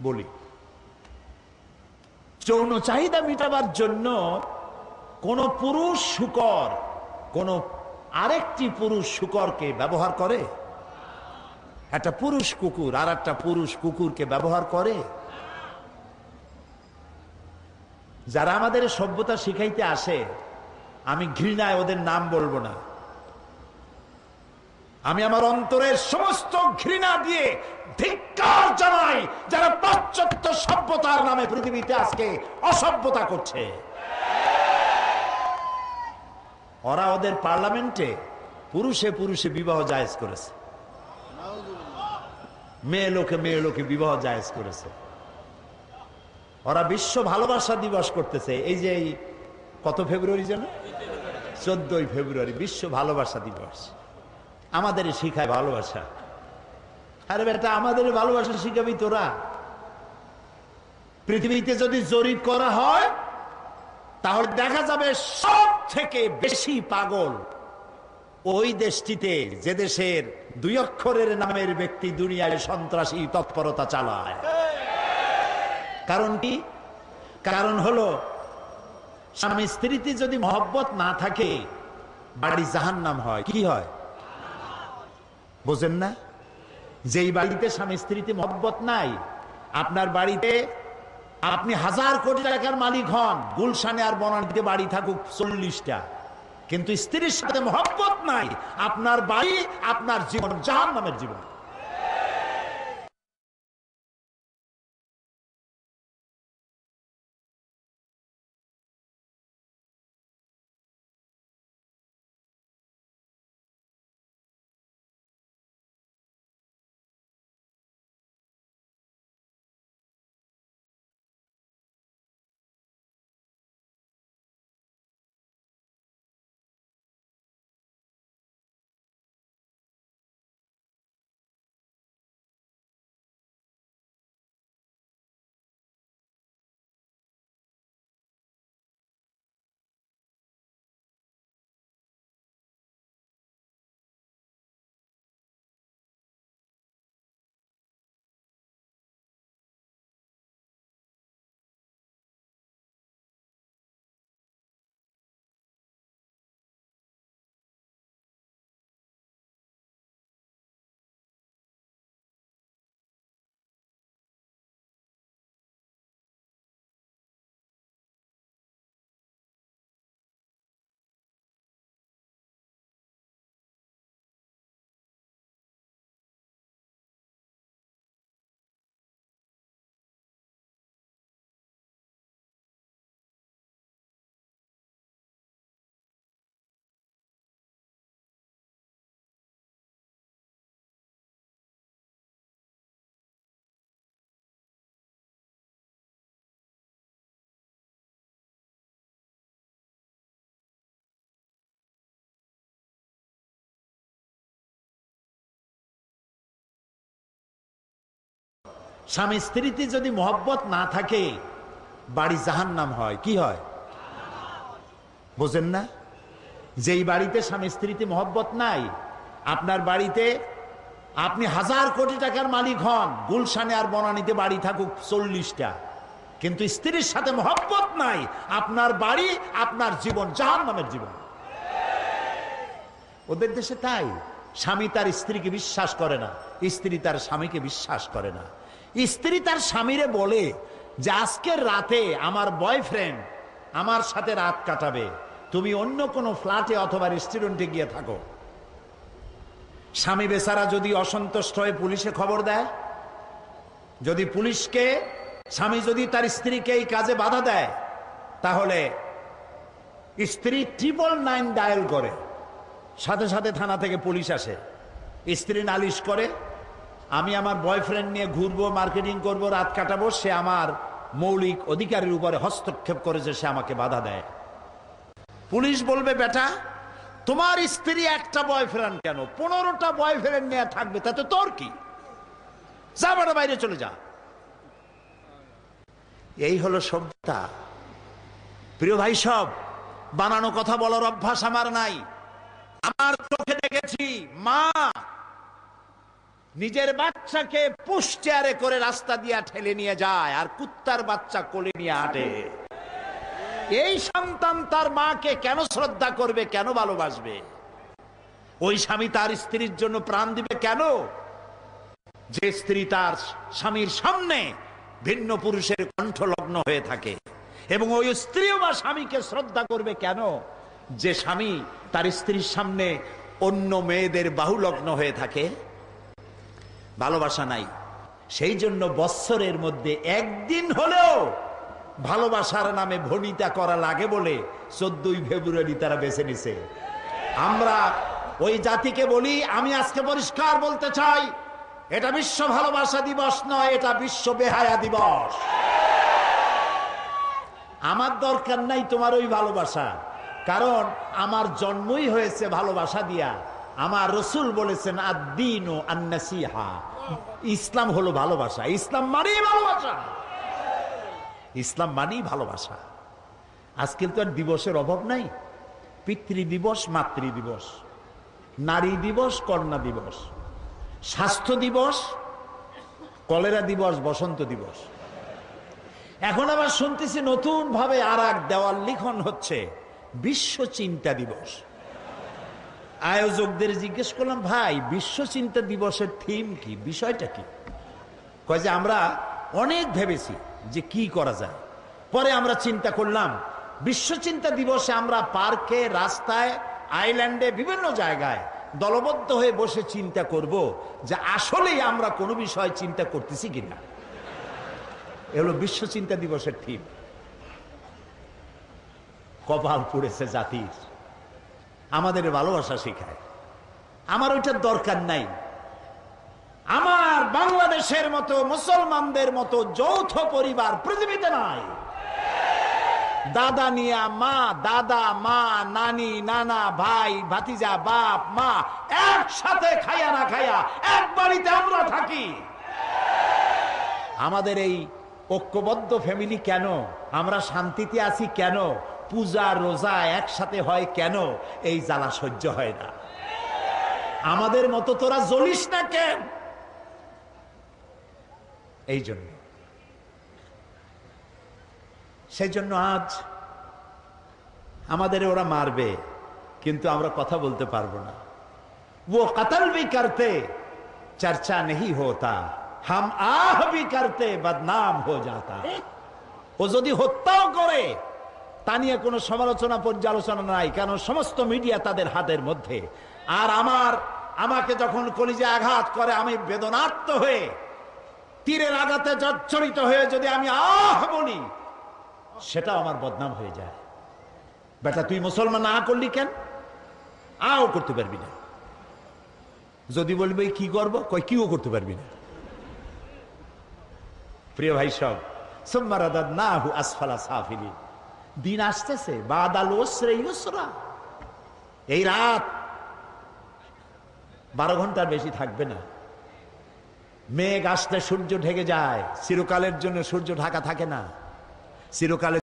বলি। যৌন চাহিদা মেটাবার জন্য কোন পুরুষ শূকর কোন আরেকটি পুরুষ শূকরকে ব্যবহার করে? একটা পুরুষ কুকুর আর একটা পুরুষ কুকুরকে ব্যবহার করে? যারা আমাদের সভ্যতা শিখাইতে আসে, আমি ঘৃণায় ওদের নাম বলবো না, আমি আমার অন্তরের সমস্ত ঘৃণা দিয়ে ধিক্কার জানাই যারা পাশ্চাত্য সভ্যতার নামে পৃথিবীতে আজকে অসভ্যতা করছে। ওরা ওদের পার্লামেন্টে পুরুষে পুরুষে বিবাহ জায়েজ করেছে, মেয়ে লোকে বিবাহ জায়েজ করেছে। ওরা বিশ্ব ভালোবাসা দিবস করতেছে। এই যে কত ফেব্রুয়ারি যেন, 14ই ফেব্রুয়ারি বিশ্ব ভালোবাসা দিবস। আমাদের শিখায় ভালোবাসা। আরে বেটা, আমাদের ভালোবাসা শিখাবি তোরা? পৃথিবীতে যদি জরিপ করা হয় তাহলে দেখা যাবে সব থেকে বেশি পাগল ওই দেশটিতে যে দেশের 2 অক্ষরের নামের ব্যক্তি দুনিয়ায় সন্ত্রাসী তৎপরতা চালায়। কারণ কি? কারণ হলো স্বামী স্ত্রীতে যদি মহব্বত না থাকে বাড়ি জাহান্নাম হয়। কি হয় বোঝেন না? যেই বাড়িতে স্বামী স্ত্রীতে মহব্বত নাই, আপনার বাড়িতে আপনি 1000 কোটি টাকার মালিক হন, গুলশানে আর বনানীতে বাড়ি থাকুক 40টা, কিন্তু স্ত্রীর সাথে মহব্বত নাই, আপনার বাড়ি আপনার জীবন জাহান্নামের জীবন। স্বামী স্ত্রীতে যদি মহব্বত না থাকে বাড়ি জাহান্নাম হয়। কি হয় বোঝেন না? যেই বাড়িতে স্বামী স্ত্রীতে মহব্বত নাই, আপনার বাড়িতে আপনি 1000 কোটি টাকার মালিক হন, গুলশানে আর বনানীতে বাড়ি থাকুক 40টা, কিন্তু স্ত্রীর সাথে মহব্বত নাই, আপনার বাড়ি আপনার জীবন জাহান্নামের জীবন। ওদের দেশে তাই স্বামী তার স্ত্রীকে বিশ্বাস করে না, স্ত্রী তার স্বামীকে বিশ্বাস করে না। স্ত্রী তার স্বামীরে বলে যে আজকের রাতে আমার বয়ফ্রেন্ড আমার সাথে রাত কাটাবে, তুমি অন্য কোনো ফ্ল্যাটে অথবা রেস্টুরেন্টে গিয়ে থাকো। স্বামী বেচারা যদি অসন্তুষ্ট হয়ে পুলিশে খবর দেয়, যদি পুলিশকে স্বামী যদি তার স্ত্রীকে এই কাজে বাধা দেয়, তাহলে স্ত্রী 999 ডায়াল করে, সাথে সাথে থানা থেকে পুলিশ আসে। স্ত্রী নালিশ করে, আমি আমার বয়ফ্রেন্ড নিয়ে ঘুরবো, মার্কেটিং করব, রাত কাটাবো, সে আমার মৌলিক অধিকারের উপরে হস্তক্ষেপ করেছে, সে আমাকে বাধা দেয়। পুলিশ বলবে, বেটা তোমার স্ত্রী একটা বয়ফ্রেন্ড কেন, 15টা বয়ফ্রেন্ড নিয়ে থাকবে, তাতে তোর কি? যা বেটা, বাইরে চলে যা। এই হলো সভ্যতা। প্রিয় ভাই সব, বানানো কথা বলার অভ্যাস আমার নাই। আমার চোখে দেখেছি মা নিজের বাচ্চাকে পুশ চেয়ারে করে রাস্তা দিয়া ঠেলে নিয়ে যায়, আর কুত্তার বাচ্চা কোলে নিয়ে হাঁটে। এই সন্তান তার মাকে কেন শ্রদ্ধা করবে, কেন ভালোবাসবে? ওই স্বামী তার স্ত্রীর জন্য প্রাণ দিবে কেন? যে স্ত্রী তার স্বামীর সামনে ভিন্ন পুরুষের কণ্ঠলগ্ন হয়ে থাকে। এবং ওই স্ত্রীও বা স্বামীকে শ্রদ্ধা করবে কেন? যে স্বামী তার স্ত্রীর সামনে অন্য মেয়েদের বাহুলগ্ন হয়ে থাকে। ভালোবাসা নাই। সেই জন্য বৎসরের মধ্যে একদিন হলেও ভালোবাসার নামে ভনিতা করা লাগে বলে 14ই ফেব্রুয়ারি তারা বেছে নিছে। আমরা ওই জাতিকে বলি, আমি আজকে পরিষ্কার বলতে চাই, এটা বিশ্ব ভালোবাসা দিবস নয়, এটা বিশ্ব বেহায়া দিবস। আমার দরকার নাই তোমার ওই ভালোবাসা, কারণ আমার জন্মই হয়েছে ভালোবাসা দিয়া। আমার রসুল বলেছেন আদ-দীনু আন-নাসিহা, ইসলাম হলো ভালোবাসা। ইসলাম মানেই ভালোবাসা, ইসলাম মানেই ভালোবাসা। আজকে তো আর দিবসের অভাব নাই। পিতৃ দিবস, মাতৃ দিবস, নারী দিবস, কন্যা দিবস, স্বাস্থ্য দিবস, কলেরা দিবস, বসন্ত দিবস। এখন আবার শুনতেছি নতুন ভাবে আর এক দেওয়াল লিখন হচ্ছে, বিশ্ব চিন্তা দিবস। আয়োজকদের জিজ্ঞেস করলাম, ভাই বিশ্ব চিন্তা দিবসের থিম কি, বিষয়টা কি? কয় যে আমরা অনেক ভেবেছি যে কি করা যায়। পরে আমরা চিন্তা করলাম, বিশ্ব চিন্তা দিবসে আমরা পার্কে, রাস্তায়, আইল্যান্ডে, বিভিন্ন জায়গায় দলবদ্ধ হয়ে বসে চিন্তা করব যে আসলেই আমরা কোনো বিষয় চিন্তা করতেছি কিনা। এগুলো বিশ্ব চিন্তা দিবসের থিম। কপাল পুড়েছে জাতির, আমাদের ভালোবাসা শেখায়। আমার ওইটার দরকার নাই। আমার বাংলাদেশের মতো, মুসলমানদের মতো যৌথ পরিবার পৃথিবীতে নাই। দাদা নিয়া মা, দাদা মা, নানি নানা, ভাই ভাতিজা, বাপ মা একসাথে খায়া না খায়া এক বাড়িতে আমরা থাকি। আমাদের এই ঐক্যবদ্ধ ফ্যামিলি কেন? আমরা শান্তিতে আছি কেন? পূজা রোজা একসাথে হয় কেন? এই জ্বালা সহ্য হয় না। আমাদের মতো তোরা জ্বলিস না কেন? এই জন্য, সেই জন্য আজ আমাদের ওরা মারবে, কিন্তু আমরা কথা বলতে পারবো না। वो कत्ल भी करते चर्चा नहीं होता, हम आह भी करते बदनाम हो जाता। ও যদি হত্যাও করে তা নিয়ে কোনো সমালোচনা পর্যালোচনা নাই, কারণ সমস্ত মিডিয়া তাদের হাতের মধ্যে। আর আমাকে যখন কলিজে আঘাত করে, আমি বেদনার্ত হয়ে তীরের আঘাতে জর্জরিত হয়ে যদি আমি আহ বলি, সেটাও আমার বদনাম হয়ে যায়। বেটা তুই মুসলমান না করলি কেন? আও করতে পারবি না। যদি বলবে কি করবো, কই কিও করতে পারবি না। প্রিয় ভাই সব, সুম্মা রাদাদনাহু আসফালা সাফিলিন। দিন আসতেছে, বাদাল উসরি ইউসরা। এই রাত 12 ঘন্টার বেশি থাকবে না। মেঘ আসলে সূর্য ঢেকে যায়। চিরকালের জন্য সূর্য ঢাকা থাকে না। চিরকালের